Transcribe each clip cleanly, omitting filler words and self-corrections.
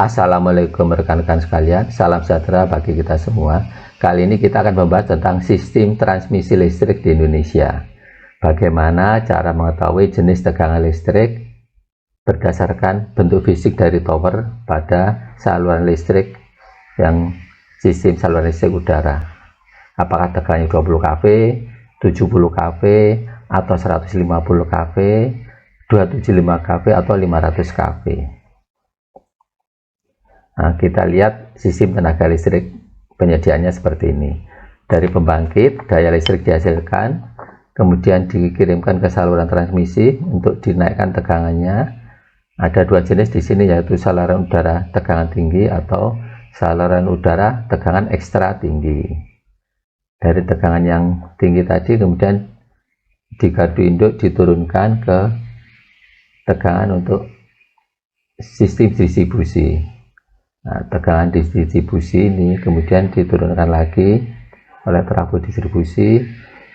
Assalamualaikum rekan-rekan sekalian, salam sejahtera bagi kita semua. Kali ini kita akan membahas tentang sistem transmisi listrik di Indonesia. Bagaimana cara mengetahui jenis tegangan listrik berdasarkan bentuk fisik dari tower pada saluran listrik yang sistem saluran listrik udara. Apakah tegangannya 20 kV, 70 kV, atau 150 kV, 275 kV, atau 500 kV. Nah, kita lihat sistem tenaga listrik penyediaannya seperti ini. Dari pembangkit, daya listrik dihasilkan, kemudian dikirimkan ke saluran transmisi untuk dinaikkan tegangannya. Ada dua jenis di sini, yaitu saluran udara tegangan tinggi atau saluran udara tegangan ekstra tinggi. Dari tegangan yang tinggi tadi kemudian di gardu induk diturunkan ke tegangan untuk sistem distribusi. Nah, tegangan distribusi ini kemudian diturunkan lagi oleh trafo distribusi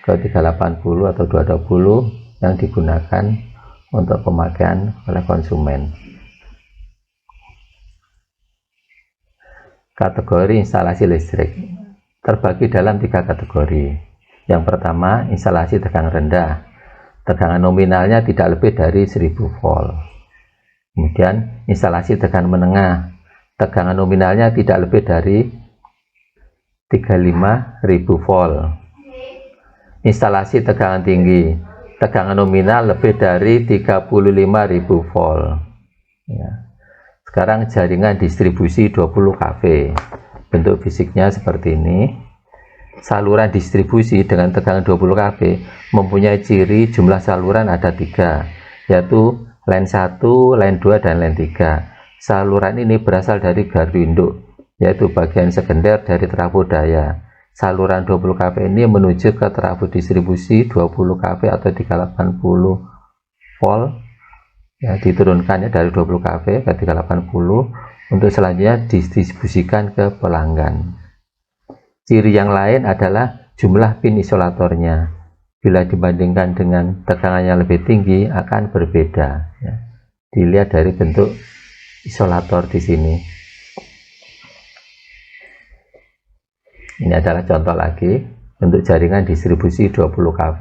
ke 380 atau 220 yang digunakan untuk pemakaian oleh konsumen. Kategori instalasi listrik terbagi dalam 3 kategori. Yang pertama, instalasi tegangan rendah. Tegangan nominalnya tidak lebih dari 1000 volt. Kemudian instalasi tegangan menengah. Tegangan nominalnya tidak lebih dari 35.000 volt. Instalasi tegangan tinggi. Tegangan nominal lebih dari 35.000 volt. Ya. Sekarang jaringan distribusi 20 kV. Bentuk fisiknya seperti ini. Saluran distribusi dengan tegangan 20 kV mempunyai ciri jumlah saluran ada 3, yaitu line 1, line 2, dan line 3. Saluran ini berasal dari gardu induk, yaitu bagian sekunder dari trafo daya. Saluran 20 kV ini menuju ke trafo distribusi 20 kV atau 380 volt, ya, diturunkannya dari 20 kV ke 380 untuk selanjutnya didistribusikan ke pelanggan. Ciri yang lain adalah jumlah pin isolatornya. Bila dibandingkan dengan tegangan yang lebih tinggi akan berbeda. Ya. Dilihat dari bentuk isolator di sini. Ini adalah contoh lagi untuk jaringan distribusi 20 kV.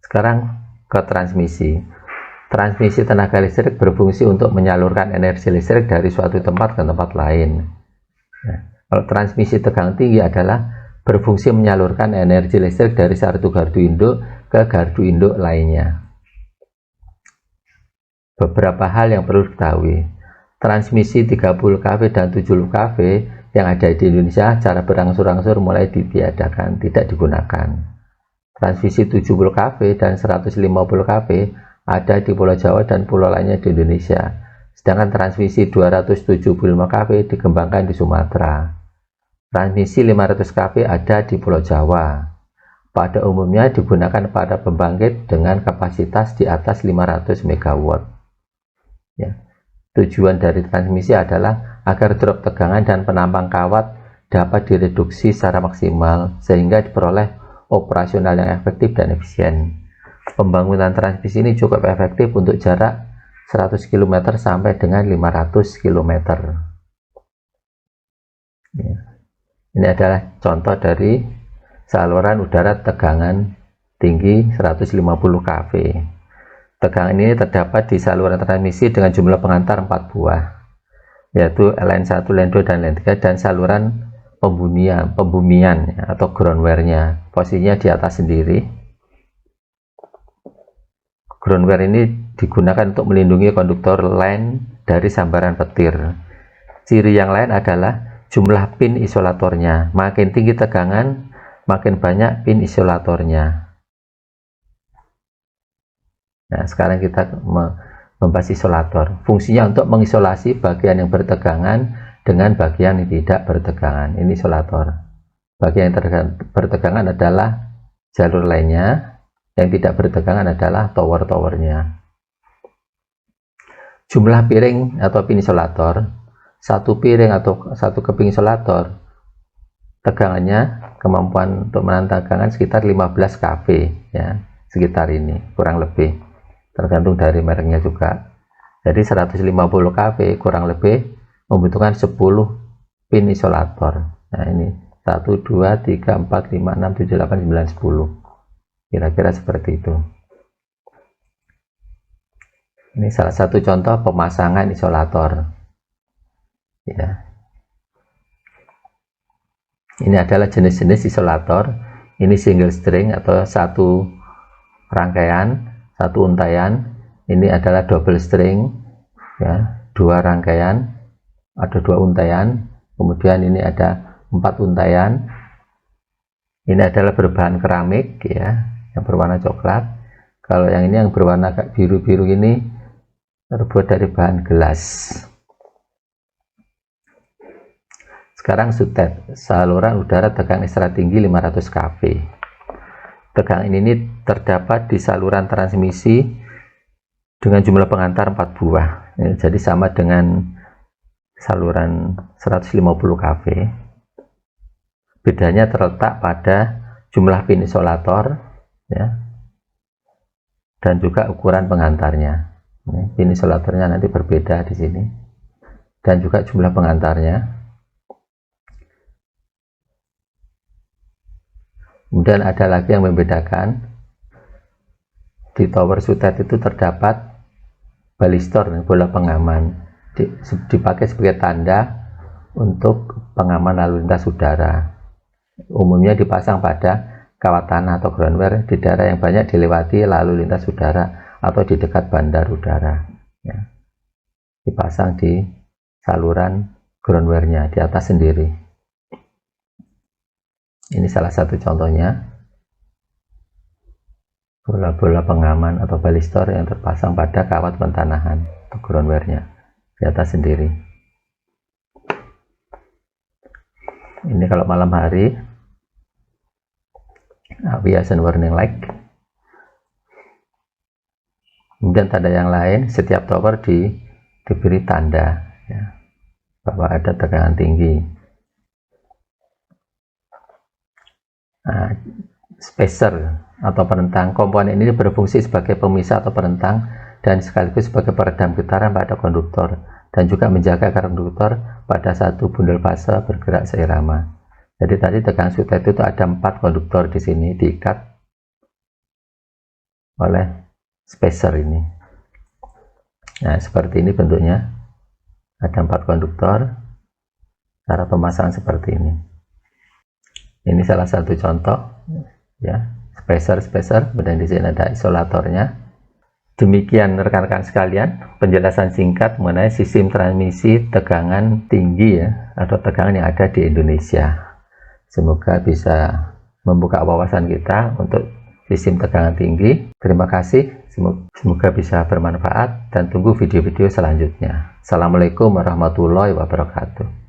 Sekarang ke transmisi. Transmisi tenaga listrik berfungsi untuk menyalurkan energi listrik dari suatu tempat ke tempat lain. Nah, kalau transmisi tegangan tinggi adalah berfungsi menyalurkan energi listrik dari satu gardu induk ke gardu induk lainnya. Beberapa hal yang perlu diketahui. Transmisi 30 kV dan 70 kV yang ada di Indonesia cara berangsur-angsur mulai ditiadakan, tidak digunakan. Transmisi 70 kV dan 150 kV ada di Pulau Jawa dan pulau lainnya di Indonesia. Sedangkan transmisi 275 kV dikembangkan di Sumatera. Transmisi 500 kV ada di Pulau Jawa. Pada umumnya digunakan pada pembangkit dengan kapasitas di atas 500 MW. Ya. Tujuan dari transmisi adalah agar drop tegangan dan penampang kawat dapat direduksi secara maksimal sehingga diperoleh operasional yang efektif dan efisien. Pembangunan transmisi ini cukup efektif untuk jarak 100 km sampai dengan 500 km. Ya. Ini adalah contoh dari saluran udara tegangan tinggi 150 kV. Tegangan ini terdapat di saluran transmisi dengan jumlah pengantar 4 buah, yaitu line 1, line 2, dan line 3, dan saluran pembumian atau groundwire-nya. Posisinya di atas sendiri. Groundwire ini digunakan untuk melindungi konduktor line dari sambaran petir. Ciri yang lain adalah jumlah pin isolatornya. Makin tinggi tegangan, makin banyak pin isolatornya. Nah, sekarang kita membahas isolator. Fungsinya untuk mengisolasi bagian yang bertegangan dengan bagian yang tidak bertegangan. Ini isolator. Bagian yang bertegangan adalah jalur lainnya, yang tidak bertegangan adalah tower-towernya. Jumlah piring atau pin isolator, satu piring atau satu keping isolator, tegangannya, kemampuan untuk menahan tegangan sekitar 15 kV, ya, sekitar ini, kurang lebih. Tergantung dari mereknya juga. Jadi 150 kV kurang lebih membutuhkan 10 pin isolator. Nah ini 1, 2, 3, 4, 5, 6, 7, 8, 9, 10. Kira-kira seperti itu. Ini salah satu contoh pemasangan isolator. Ya. Ini adalah jenis-jenis isolator. Ini single string atau satu rangkaian, satu untaian. Ini adalah double string, ya, 2 rangkaian, ada 2 untaian. Kemudian ini ada 4 untaian. Ini adalah berbahan keramik, ya, yang berwarna coklat. Kalau yang ini yang berwarna biru-biru ini terbuat dari bahan gelas. Sekarang sutet, saluran udara tegangan ekstra tinggi 500 kV. Tegangan ini terdapat di saluran transmisi dengan jumlah pengantar 4 buah. Jadi sama dengan saluran 150 kV. Bedanya terletak pada jumlah pin isolator, ya, dan juga ukuran pengantarnya. Pin isolatornya nanti berbeda di sini, dan juga jumlah pengantarnya. Kemudian ada lagi yang membedakan, di tower sutet itu terdapat balistor, bola pengaman, dipakai sebagai tanda untuk pengaman lalu lintas udara. Umumnya dipasang pada kawat tanah atau groundware di daerah yang banyak dilewati lalu lintas udara atau di dekat bandar udara, ya. Dipasang di saluran groundware-nya di atas sendiri. Ini salah satu contohnya, bola-bola pengaman atau balistor yang terpasang pada kawat pentanahan atau groundware-nya di atas sendiri. Ini kalau malam hari, aviation warning light. Kemudian tanda yang lain, setiap tower diberi tanda, ya, bahwa ada tegangan tinggi. Nah, spacer atau penentang, komponen ini berfungsi sebagai pemisah atau penentang dan sekaligus sebagai peredam getaran pada konduktor, dan juga menjaga konduktor pada satu bundel fase bergerak seirama. Jadi tadi tegangan sutet itu ada 4 konduktor di sini diikat oleh spacer ini. Nah, seperti ini bentuknya, ada 4 konduktor. Cara pemasangan seperti ini. Ini salah satu contoh, ya, spacer. Kemudian di sini ada isolatornya. Demikian rekan-rekan sekalian, penjelasan singkat mengenai sistem transmisi tegangan tinggi, ya, atau tegangan yang ada di Indonesia. Semoga bisa membuka wawasan kita untuk sistem tegangan tinggi. Terima kasih, semoga bisa bermanfaat, dan tunggu video-video selanjutnya. Assalamualaikum warahmatullahi wabarakatuh.